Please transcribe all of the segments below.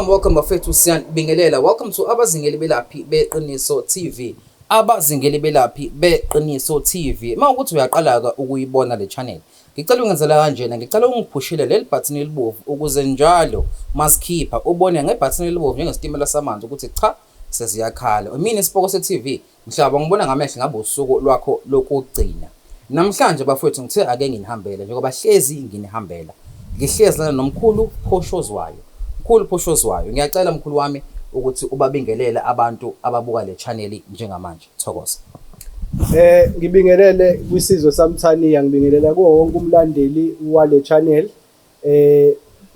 Welcome bafethu siyanibingelela. Welcome to abazingeli belaphi beqiniso TV. Abazingeli belaphi beqiniso TV. Mawukuthi uyaqala ukuyibona le channel, ngicela ungenzela kanjena, ngicela ungiphushile leli button elibovu ukuze njalo masikhipha ubone ngebutton elibovu njengesitimela samanzi ukuthi cha seziyakhala. Mina Isipoko se-TV mhlaba ngibona ngamehlo ngabe usuku lwakho lokugcina. Namhlanje bafethu ngithe ake nginihambele njengoba hlezi nginihambela. Ngihlezi lana nomkhulu Phoshozwayo. Mkhulu Phoshozwayo, ngiyacela mkhulu wami ukuthi ubabingelele abantu ababuka le channel njengamanje. Thokoza. Ngibingelele kwisizwe samthaniya, ngibingelela kuwo wonke umlandeli wale channel.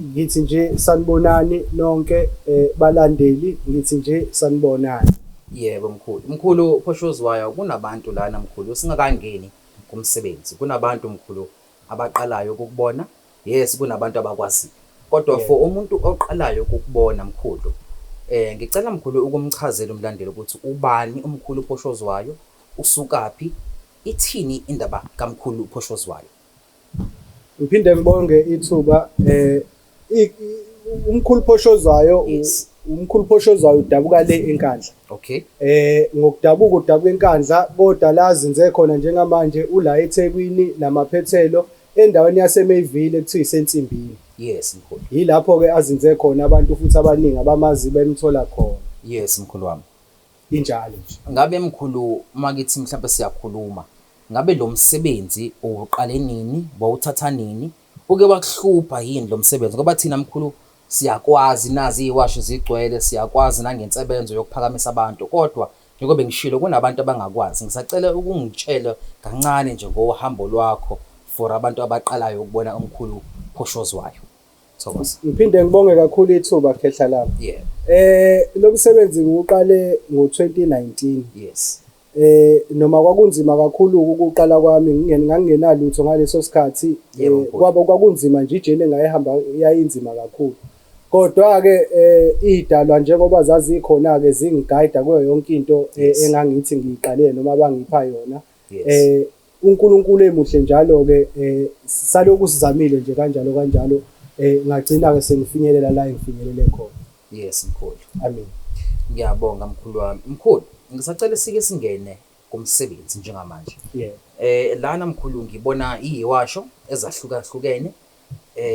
Ngithi nje sanibonani nonke balandeli, ngithi nje sanibonani. Yebo mkhulu. Mkhulu Phoshozwayo, kunabantu lana mkhulu singakangeni kumsebenzi. Kunabantu mkhulu abaqalayo ukubona. Yes, kunabantu abakwazi. Kodwa for umuntu oqalayo ukubona mkhulu, ngicela mkhulu ukumchazela umlandeli ukuthi ubani umkhulu Phoshozwayo, usukaphi, ithini indaba kaMkhulu Phoshozwayo. Ngiphinde ngibonge ithuba umkhulu Phoshozwayo, umkhulu Phoshozwayo udabuka le eNkandla. Okay. Ngokudabuka udabuka eNkandla kodwa la zinze khona njengamanje ula eThekwini namaphethelo endaweni yaseMayville ekuthiwa isensimbini. Yes mkhulu. Yilapho ke azinze khona abantu futhi abaningi abamazi bemthola khona. Yes mkhulu wami. Injalo nje. Ngabe mkhulu makithi mhlawumbe siyakhuluma, ngabe lo msebenzi uqale nini, bawuthatha nini, uke wakuhlupha yini lo msebenzi? Ngoba thina mkhulu siyakwazi nazi iwasho zigcwele, siyakwazi nangensebenzo yokuphakamisa abantu, kodwa njengoba ngishilo kunabantu abangakwazi. Ngisacela ukungitshela kancane nje ngohambo lwakho for abantu abaqalayo ukubona umkhulu Phoshozwayo. Thokoza. Ngiphinde ngibonge kakhulu ithuba khehla lami. Yeah. Lo msebenzi ngiqale ngo-2019. Yes. Noma kwakunzima kakhulu ukuqala kwami, ngingenalutho ngaleso sikhathi. Kwaba kwakunzima nje, ijene engayihamba yayinzima kakhulu. Kodwa ke idalwa njengoba zazikhona ke zingiguide kuyo yonke into engangithi ngiyiqalile noma abangipha yona. uNkulunkulu emuhle njalo ke saloku sizamile nje kanjalo ngagcina ke sengifinyelela la engifinyelele khona. Yes mkhulu. Amen. Ngiyabonga mkhulu wami. Mkhulu, ngisacela sike singene kumsebenzi njengamanje. Yeah. Lana mkhulu ngibona iyiwasho ezahlukahlukene.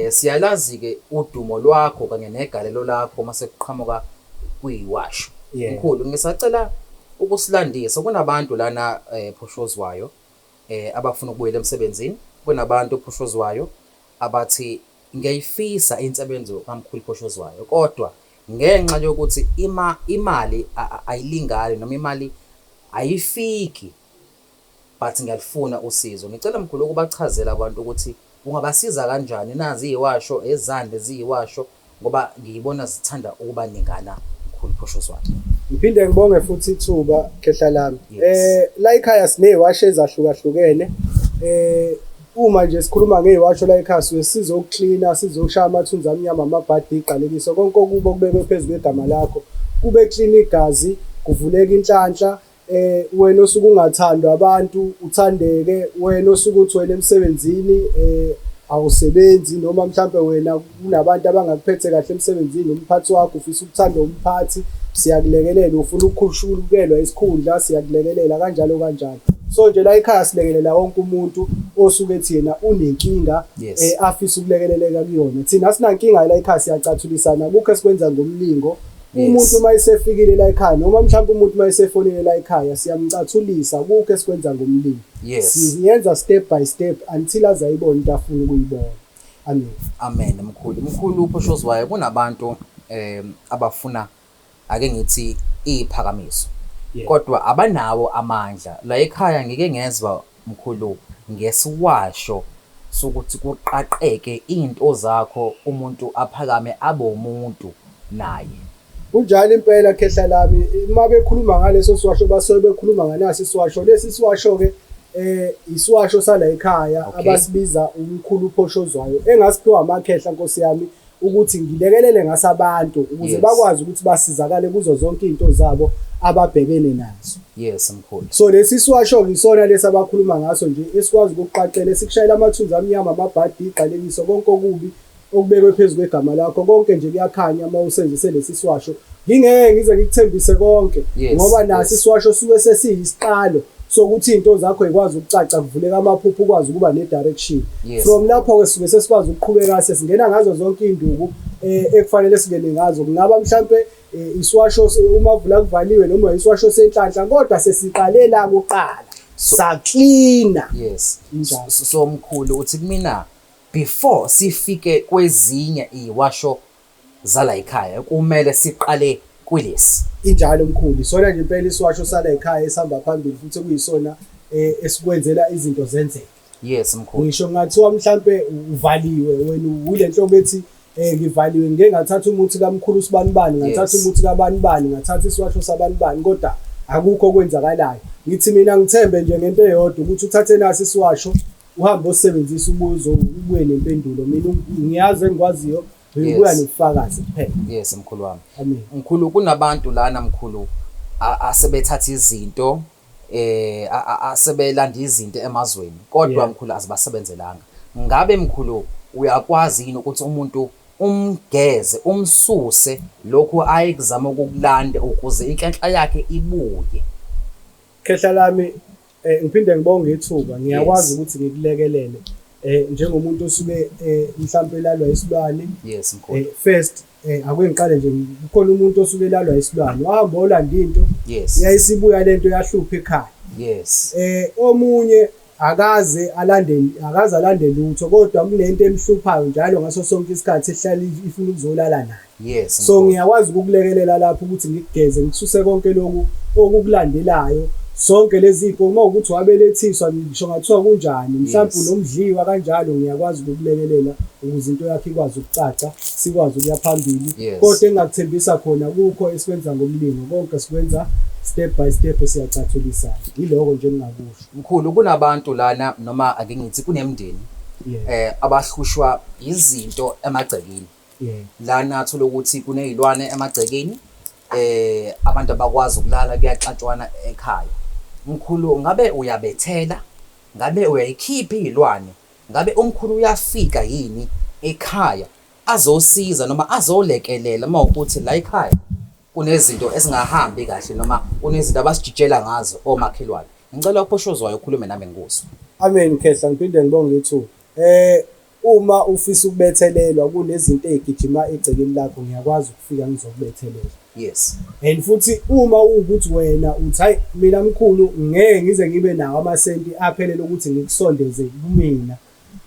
Siyalazi ke udumo lwakho kanye negalelo lakho mase kuqhamuka kuyiwasho. Mkhulu, ngisacela ukusilandisa. Kunabantu lana Phoshozwayo abafuna ukubuyela emsebenzini. Kunabantu Phoshozwayo abathi ngiyayifisa insebenzo kaMkhulu Phoshozwayo, kodwa ngenxa yokuthi imali ayilingani noma imali ayifiki, but ngiyalifuna usizo. Ngicela mkhulu ukubachazela abantu ukuthi ungabasiza kanjani. Nazi iyiwasho ezande ziyiwasho ngoba ngiyibona zithanda ukubaningana Mkhulu Phoshozwayo. Ngiphinde ngibonge futhi ithuba khehla lami. La ekhaya sineziwasho ezahlukahlukene. Uma nje sikhuluma ngeziwasho la ekhaya sizokucleana, sizokushaya amathunzi amnyama, amabhadi, iqalekiso, konke okubo kubekwe phezulu kwegama lakho. Kube clean igazi, kuvuleka inhlanhla. Wena osuke ungathandwa abantu uthandeke, wena osuke uthwele emsebenzini awusebenzi, noma mhlambe wena kunabantu abangakuphethe kahle emsebenzini, umphathi wakho ufisa ukuthanda umphathi, siyakulekelela. Ufuna ukukhululelwa isikhundla, siyakulekelela kanjalo. So nje la ekhaya silekelela wonke umuntu osuke ethi yena unenkinga afisa ukulekeleleka kuyona. Thina sinankinga la ekhaya siyacathulisana, kukho esikwenza ngomlingo. Umuntu mayisefikile la ekhaya noma mhlawumbe umuntu mayisefonile la ekhaya siyamcathulisa, kukho esikwenza ngomlingo. Siyenza step by step until azayibona into afuna ukuyibona. Amen. Amen mkhulu. Mkhulu Phoshozwayo, kunabantu abafuna ake ngithi iphakamiso, kodwa abanawo amandla. La ekhaya ngike ngezwa mkhulu ngesiwasho sokuthi kuqaqeke into zakho, umuntu aphakame abe umuntu naye. Kunjalo impela khehla lami. Uma bekhuluma ngaleso siwasho basobe bekhuluma nganaso isiwasho. Lesi siwasho ke isiwasho sala ekhaya abasibiza umkhulu Phoshozwayo, engasiphiwa amakhehla Nkosi yami ukuthi ngilekelele ngasabantu ukuze bakwazi ukuthi basizakale kuzo zonke into zabo ababhekene nazo. Yes mkhulu. So lesi siwasho ngisona lesi abakhuluma ngaso nje, esikwazi ukuqaqela, esikushayela amathunzi amnyama, amabhadi, iqalekiso, konke okubi okubekwe phezu kwegama lakho konke nje kuyakhanya uma usenzise lesi siwasho. Ngingeke ngize ngikuthembise konke ngoba nasi isiwasho suke sesiyisiqalo sokuthi into zakho ikwazi ukucaca, kuvuleka amaphupho, ukwazi ukuba ne-direction. From lapho-ke suke sesikwazi ukuqhubeka sesingena ngazo zonke iy'nduku ekufanele singene ngazo. Kungaba mhlampe isiwasho uma vula kuvaliwe noma isiwasho senhlanhla, kodwa sesiqale la kuqala saklina. Yes. So mkhulu uthi kumina before sifike kwezinye iy'washo zala ekhaya kumele siqale kulesi. Injalo mkhulu, isona nje impela isiwasho sala ekhaya esihamba phambili futhi kuyisona esikwenzela izinto zenzeke. Yes mkhulu. Ngisho ngathiwa mhlampe uvaliwe wena ule nhlobo ethi ngivaliwe, ngeke ngathatha umuthi kamkhulu sibanibani, ngathatha umuthi kabanibani, ngathatha isiwasho sabanibani, kodwa akukho okwenzakalayo. Ngithi mina ngithembe nje ngento eyodwa ukuthi uthathe nasi isiwasho uhambe osebenzisa ubuzo ubuye nempendulo. Mina ngiyazi engikwaziyo ubuya nobufakazi kuphela. Yes mkhulu wami. Amen. Mkhulu kunabantu lana mkhulu asebethatha izinto asebelanda izinto emazweni kodwa mkhulu azibasebenzelanga. Ngabe mkhulu uyakwazi yini ukuthi umuntu umgeze umsuse lokhu ayekuzama ukukulanda ukuze inhlanhla yakhe ibuye? Khehla lami ngiphinde ngibonge ithuba, ngiyakwazi ukuthi ngikulekelele njengomuntu osuke mhlambe elalwa isilwane. Yes mkhulu. First akwengiqale nje kukhona umuntu osuke elalwa isilwane wahamba olanda into yayisibuya lento yahlupha ekhaya. Yes. Omunye akaze alande lutho kodwa kunento emhluphayo njalo ngaso sonke isikhathi ehlala ifuna ukuzolala naye. Yes. So ngiyakwazi ukukulekelela lapho ukuthi ngikugeze ngikususe konke lokhu okukulandelayo. Sonke lezi ipho uma ukuthi wabelethiswa ngisho ngathiwa kunjani mhlawumbe unomdliwa kanjalo, ngiyakwazi ukukulekelela ukuze into yakhe ikwazi ukucaca, sikwazi ukuya phambili. Kodwa engakuthembisa khona kukho esikwenza ngomlingo, konke sikwenza step by step siyacathulisana. Yiloko nje engingakusho. Mkhulu kunabantu lana noma ake ngithi kunemndeni abahlushwa izinto emagcekeni. Lana athola ukuthi kunezilwane emagcekeni abantu abakwazi ukulala kuyaxatshwana ekhaya. Mkhulu ngabe uyabethela, ngabe uyayikhipha izilwane, ngabe umkhulu uyafika yini ekhaya azosiza noma azolekelela uma ukuthi la ekhaya kunezinto esingahambi kahle noma kunezinto abasijijela ngazo omakhelwane? Ngicela uPhoshozwayo ukhulume nami ngikuso. Amen Khehla, ngiphinde ngibonge ithuba. Uma ufisa ukubethelelwa kunezinto ezigijima egcekeni lakho, ngiyakwazi ukufika ngizokubethelela. Yes. And futhi uma ukuthi wena uthi hayi mina mkhulu ngeke ngize ngibe nawo amasenti aphelele ukuthi ngikusondeze kumina,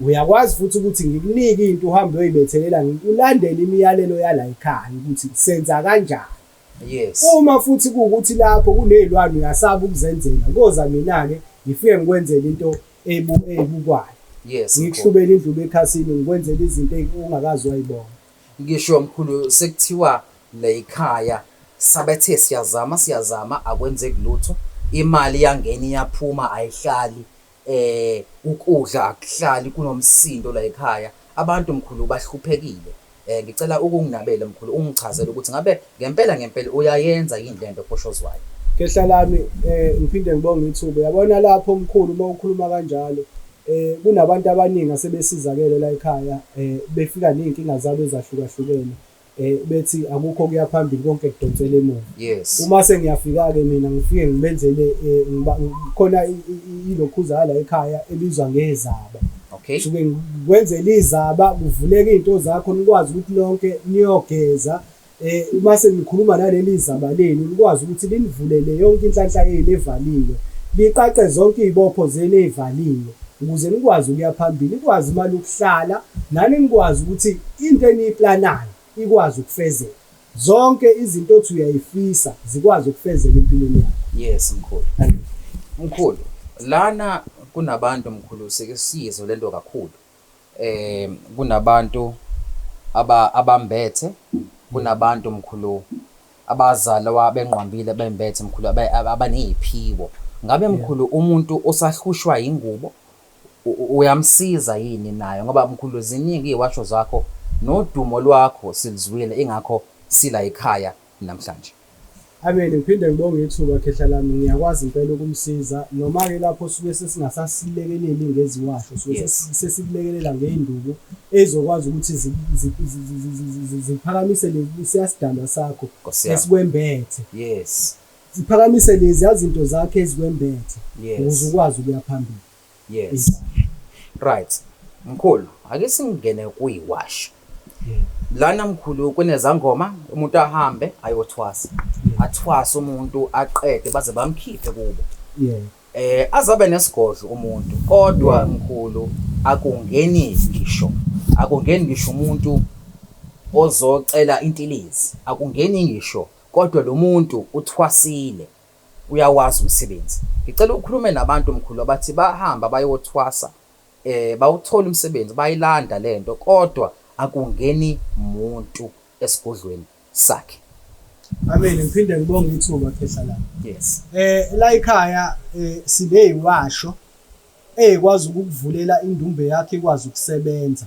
uyakwazi futhi ukuthi ngikunike into uhambe uyoyibethelela, ulandele imiyalelo yala ekhaya ukuthi senza kanjani. Yes. Uma futhi kuukuthi lapho kunezilwane uyasaba ukuzenzela, koza mina-ke ngifike ngikwenzele into ebukwayo. Yes. Ngikuhlubele indlu ekhasini ngikwenzele izinto ongakazi wayibona. Ngisho mkhulu sekuthiwa la ekhaya sabethe siyazama akwenzeki lutho, imali yangena iyaphuma ayihlali, ukudla akuhlali, kunomsindo la ekhaya, abantu mkhulu bahluphekile. Ngicela ukunginabela mkhulu ungichazele ukuthi ngabe ngempela uyayenza yini lento Phoshozwayo? Khehla lami ngiphinde ngibonge ithuba. Yabona lapho mkhulu uma ukhuluma kanjalo kunabantu abaningi asebesizakele la ekhaya befika ney'nkinga zabo ezahlukahlukene bethi akukho kuya phambili konke kudonsele emuva. Yes. Uma sengiyafika-ke mina ngifike ngibenzele khona ilokhuza la ekhaya ebizwa ngezaba. Okay. Suke ngikwenzela izaba kuvuleka izinto zakho nikwazi ukuthi lonke niyogeza. Uma sengikhuluma naleli zaba leni nikwazi ukuthi linivulele yonke inhlanhla yenu evaliwe, liqaqe zonke izibopho zenu ezivaliwe ukuze nikwazi ukuya phambili, nikwazi imali ukuhlala nani nikwazi ukuthi into eniyiplanayo ikwazi ukufezeka. Zonke izinto othi uyayifisa zikwazi ukufezeka empilweni yakho. Yes mkhulu. Mkhulu lana kunabantu mkhulu sike siyizo lento kakhulu. Kunabantu abambethe, kunabantu mkhulu abazalwa benqwambile bembethe mkhulu abaneziphiwo. Ngabe mkhulu umuntu osahlushwa ingubo uyamsiza yini nayo? Ngoba mkhulu ziningi iwasho zakho nodumo lwakho silizwile ingakho sila ekhaya namhlanje. Amele ngiphinde ngibonge ithuba khehla lami ngiyakwazi impela ukumsiza noma ke lapho suke sesingasasilekeleli ngeziwasho suke sesikulekelela ngeinduku ezokwazi ukuthi ziphakamise lesiyasidala sakho esikwembethe. Yes. Ziphakamise lezi izinto zakhe ezikwembethe ukuze ukwazi ukuya phambili. Yes. Right. Mkhulu, ake singene kuyiwasho. Lana mkhulu kunezangoma umuntu ahambe ayothwasa. Athwasa umuntu aqede baze bamkhiphe kubo. Azabe nesigodlo umuntu kodwa mkhulu akungeni ngisho umuntu ozocela intilizi akungeni ngisho kodwa lo muntu uthwasile uyawazi umsebenzi. Ngicela ukukhuluma nabantu mkhulu abathi bahamba bayothwasa bawuthola umsebenzi bayilanda lento kodwa akungeni umuntu esigodlweni sakhe. Amele ngiphinde ngibonge ithuba khehla lami. Yes. La ekhaya sineyiwasho ekwazi ukukuvulela indumbe yakhe ikwazi ukusebenza.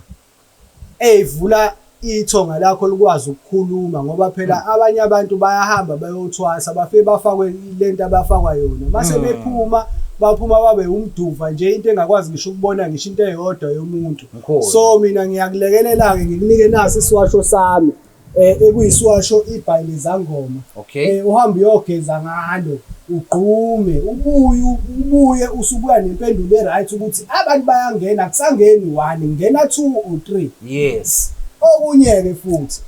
Eyivula ithonga lakho likwazi ukukhuluma ngoba phela abanye abantu bayahamba bayothwasa bafike bafakwe lento abafakwa yona. Mase bephuma babe umduva nje into engakwazi ngisho ukubona ngisho into eyodwa yomuntu. So mina ngiyakulekelela ke ngikunike nasi isiwasho sami. Ekuyisiwasho ibhayile zangoma. Uhamba uyogeza ngalo ugqume ubuye usubuya nempendulo eright ukuthi abantu bayangena kusangeni 1 ngena 2 or 3. Yes. Okunye ke futhi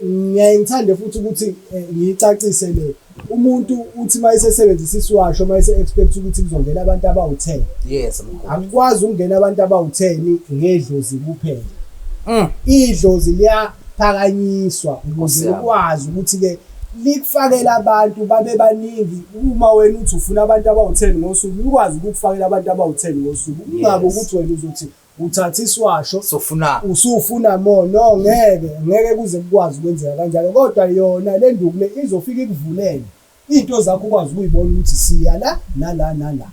ngiyayithanda futhi ukuthi ngiyicacise le umuntu uthi mayisebenzisa isiwasho mayise expect ukuthi kuzongena abantu abawu10. Yes. Akukwazi ukungena abantu abawu10 ngedlozi kuphela. Idlozi liyaphakanyiswa ukuze ukwazi ukuthi ke likufakela abantu babe baningi uma wena uthi ufuna abantu abawu10 ngosuku ukwazi ukufakela abantu abawu10 ngosuku ungabe ukuthi wena uzothi uthatha isiwasho usufuna more no ngeke kuze kukwazi ukwenzeka kanjalo kodwa yona le nduku le izofika ikuvulele into zakho ukwazi ukuyibona ukuthi siya la nala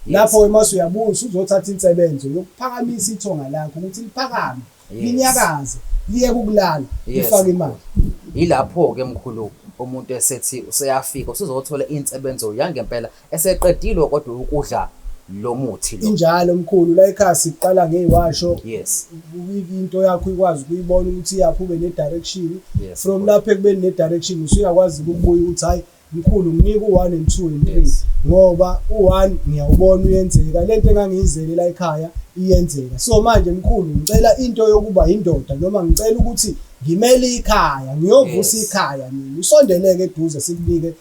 lapho emase uyabuya uzothatha insebenzo yokuphakamisa ithonga lakho ukuthi liphakame linyakaze liye kukulala ifake imali. Ilapho ke mkhulu umuntu esethi useyafika usuzothola insebenzo yangempela eseqedilwe kodwa ukudla lo muthi lo. Injalo mkhulu la ekhaya siqala ngeyiwasho. Yes. Into yakho ikwazi ukuyibona ukuthi iyaphi ube ne direction. From lapho ekubeni ne direction usuyakwazi ukubuya ukuthi hayi mkhulu nginika u1 and 2 and 3 ngoba u1 ngiyawubona uyenzeka lento engangiyizele la ekhaya iyenzeka. So manje mkhulu ngicela into yokuba indoda noma ngicela ukuthi ngimele ikhaya ngiyovusa ikhaya mina usondeleke eduze sikunike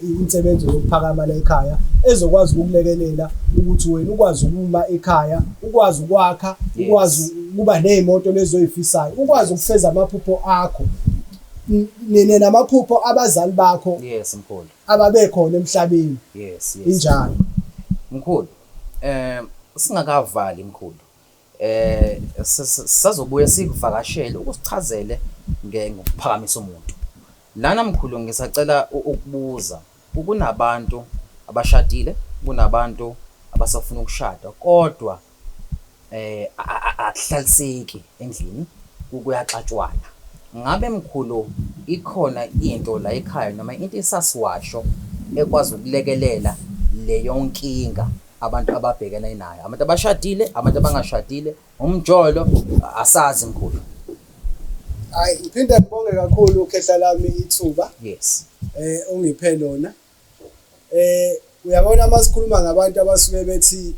insebenzo yokuphakama la ekhaya ezokwazi ukukulekelela ukuthi wena ukwazi ukuma ekhaya ukwazi ukwakha ukwazi ukuba nezimoto lezoyifisayo ukwazi ukufeza amaphupho akho namaphupho abazali bakho. Yes mkhulu ababekhona emhlabeni. Yes. Injalo mkhulu singakavali mkhulu sazobuya sikuvakashele ukusichazele ngokuphakamisa umuntu lana mkhulu. Ngisacela ukubuza kunabantu abashadile kunabantu abasafuna ukushada kodwa akuhlaliseki endlini kuyaxatshwana. Ngabe mkhulu ikhona into la ekhaya noma into esasiwasho ekwazi ukulekelela leyo nkinga abantu ababhekene nayo abantu abashadile abantu abangashadile umjolo asazi mkhulu? Hayi ngiphinda ngibonge kakhulu ukhehla lami ithuba. Yes. Ungiphe lona. Uyabona masikhuluma ngabantu abasuke bethi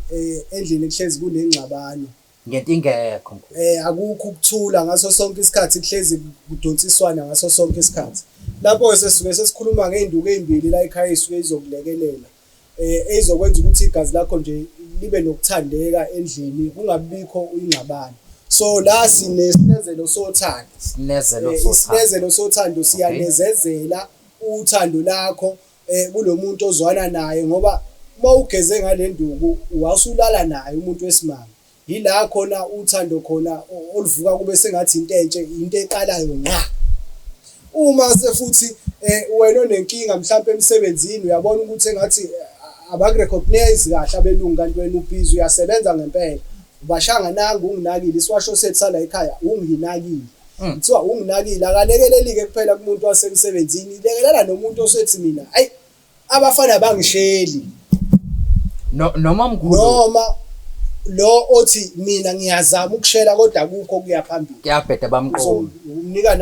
endlini kuhlezi kunengxabano ngento ingekho mkhulu. Akukho ukuthula ngaso sonke isikhathi kuhlezi kudonsiswana ngaso sonke isikhathi. Lapho sesisuke sesikhuluma ngeinduku ezimbili la ekhaya isuke izokulekelela ezokwenza ukuthi igazi lakho nje libe nokuthandeka endlini kungabikho ingxabano. So la sinesinezelo sothando. Isinezelo sothando siyanezezela uthando lakho kulomuntu ozwana naye ngoba mawugeze ngale nduku wasulala naye umuntu wesimanga. Yila khona uthando khona oluvuka kube sengathi into entshe into eqalayo ngqa. Uma sefuthi wena onenkinga mhlawumbe emsebenzini uyabona ukuthi engathi abakurecognize kahle abelungu kanti wena ubhizi uyasebenza ngempela ubashanga nangu unginakile isiwasho sethu sala ekhaya unginakile. kuthiwa unginakile akalekeleli-ke kuphela kumuntu wasemsebenzini lekelela nomuntu osethi mina hayi abafana bangisheli noma mkhulu noma lo othi mina ngiyazama ukushela kodwa akukho kuya phambili kuyabheda bamqomo unika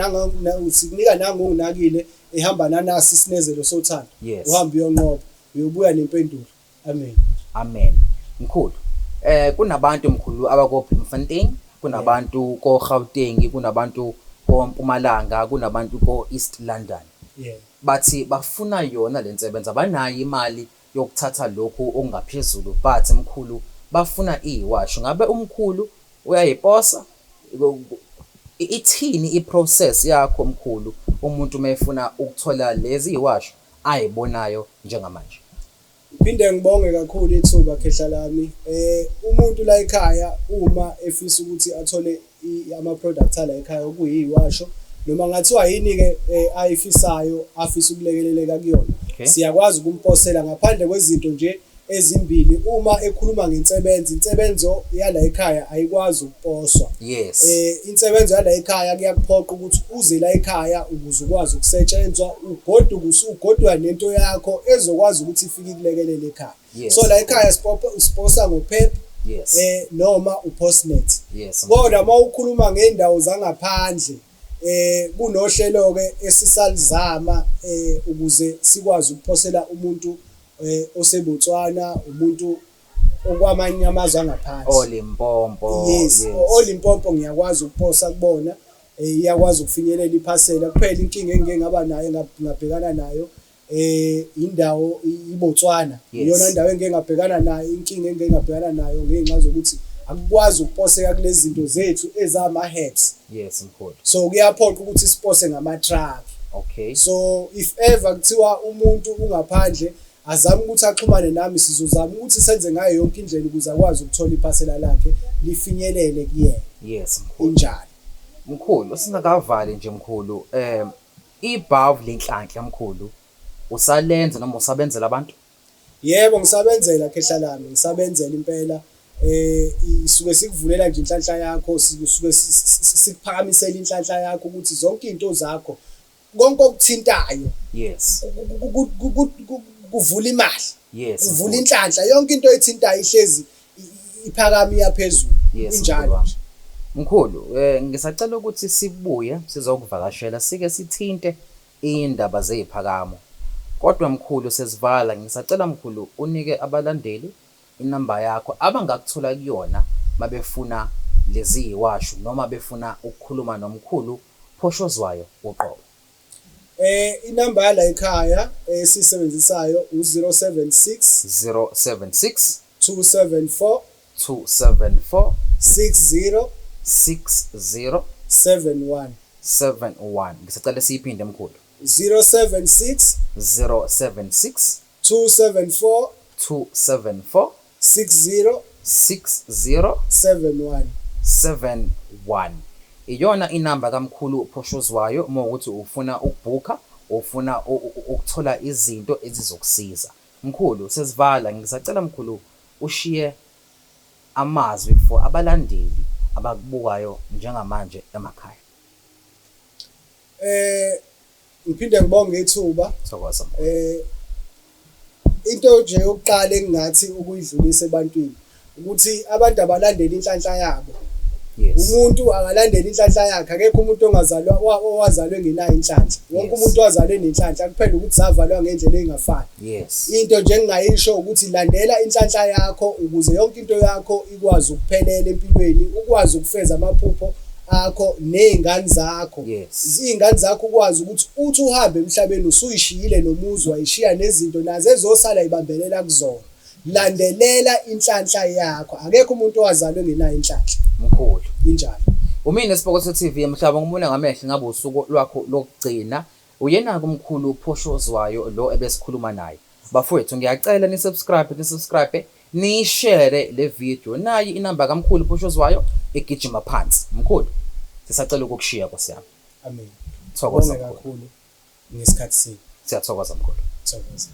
nangonginakile ehamba nanasi isinezelo sothando uhamba uyonqoba uyobuya nempendulo amen mkhulu kunabantu mkhulu abako Bloemfontein kunabantu ko Gauteng kunabantu ko Mpumalanga kunabantu ko East London bathi bafuna yona lensebenza banayo imali yokuthatha lokhu okungaphezulu but mkhulu bafuna iwasho ngabe umkhulu uyayiposa ithini iprocess yakho mkhulu umuntu mayefuna ukuthola lezi iwasho ayibonayo njengamanje Phinde ngibonge kakhulu ithuba khehla lami umuntu la ekhaya uma efisa ukuthi athole ama products ala ekhaya okuyiwasho noma ngathiwa yini ke ayifisayo afisa ukulekeleleka kuyona siyakwazi ukumposela ngaphandle kwezinto nje ezimbili uma ekhuluma insebenzo yala ekhaya ayikwazi ukuposwa insebenzo yala ekhaya kuyakuphoqa ukuthi uze la ekhaya ukuze ukwazi ukusetshenzwa ugodwa nento yakho ezokwazi ukuthi ifike kulekelele ekhaya so la ekhaya siposa ngoPep noma uPostnet kodwa mawukhuluma ngendawo zangaphandle kunohlelo ke esisalizama ukuze sikwazi ukuphosela umuntu oseBotswana umuntu okwamanye amazwe angaphansi Olimpompo ngiyakwazi ukuphosa kubona iyakwazi ukufinyelela iphasela kuphela inkinga engingaba nayo ngabhekana nayo indawo iBotswana iyona indawo engingabhekana nayo inkinga engingabhekana nayo ngenxa zokuthi akukwazi ukuposeka kulezi zinto zethu ezama heads mkhulu so kuyaphoqa ukuthi sipose ngama truck so if ever kuthiwa umuntu ungaphandle azama ukuthi axhumane nami sizozama ukuthi senze ngayo yonke indlela ukuze akwazi ukuthola iphasela lakhe lifinyelele kuyena injalo mkhulu singakavali nje mkhulu iBhavu lenhlanhla mkhulu usalenza noma usabenzela abantu yebo ngisabenzela khehla lami ngisabenzela impela isuke sikuvulela nje inhlanhla yakho sikusuke sikuphakamisela inhlanhla yakho ukuthi zonke izinto zakho konke okuthintayo kuvula imali kuvula inhlanhla yonke into ethintayo ihlezi iphakami yaphezulu injalo mkhulu ngisacela ukuthi sibuye sizokuvakashela sike sithinte indaba zeziphakamo kodwa mkhulu sesivala ngisacela mkhulu unike abalandeli inamba yakho abangakuthola kuyona mabefuna lezi iwasho noma befuna ukukhuluma nomkhulu Phoshozwayo uqobo inamba yala ekhaya esisebenzisayo u076 274 60 71 ngisacela siyiphinde mkhulu 076 274 60 71 iyona inamba kamkhulu Phoshozwayo uma ukuthi ufuna ukubhuka ufuna ukuthola izinto ezizokusiza mkhulu sesivala ngisacela mkhulu ushiye amazwi for abalandeli abakubukayo njengamanje emakhaya ngiphinde ngibonge ithuba sokwazi into nje yokuqala engathi ukuyidlulisa ebantwini ukuthi abantu abalandeli inhlanhla yabo umuntu akalandela inhlanhla yakhe akekho umuntu owazalwe ngenayo inhlanhla wonke umuntu owazalwe nenhlanhla kuphela ukuthi zavalwa ngendlela engafani into nje engingayisho ukuthi landela inhlanhla yakho ukuze yonke into yakho ikwazi ukuphelela empilweni ukwazi ukufeza amaphupho akho nezingane zakho izingane zakho ukwazi ukuthi uthi uhambe emhlabeni usuyishiyile nomuzi wayishiya nezinto nazo ezosala ibambelela kuzona landelela inhlanhla yakho akekho umuntu owazalwe ngenayo inhlanhla mkhulu injalo umina Sibokotho TV emhlaba ngibona ngamehlo ngabe usuku lwakho lokugcina uyena kumkhulu Phoshozwayo lo ebesikhuluma naye bafowethu ngiyacela nisubscribe ni-share le video nayi inamba kamkhulu Phoshozwayo egijima phansi mkhulu sisacela ukukushiya kwasiyami amen thokoza kakhulu ngesikhathi siyathokoza mkhulu thokoza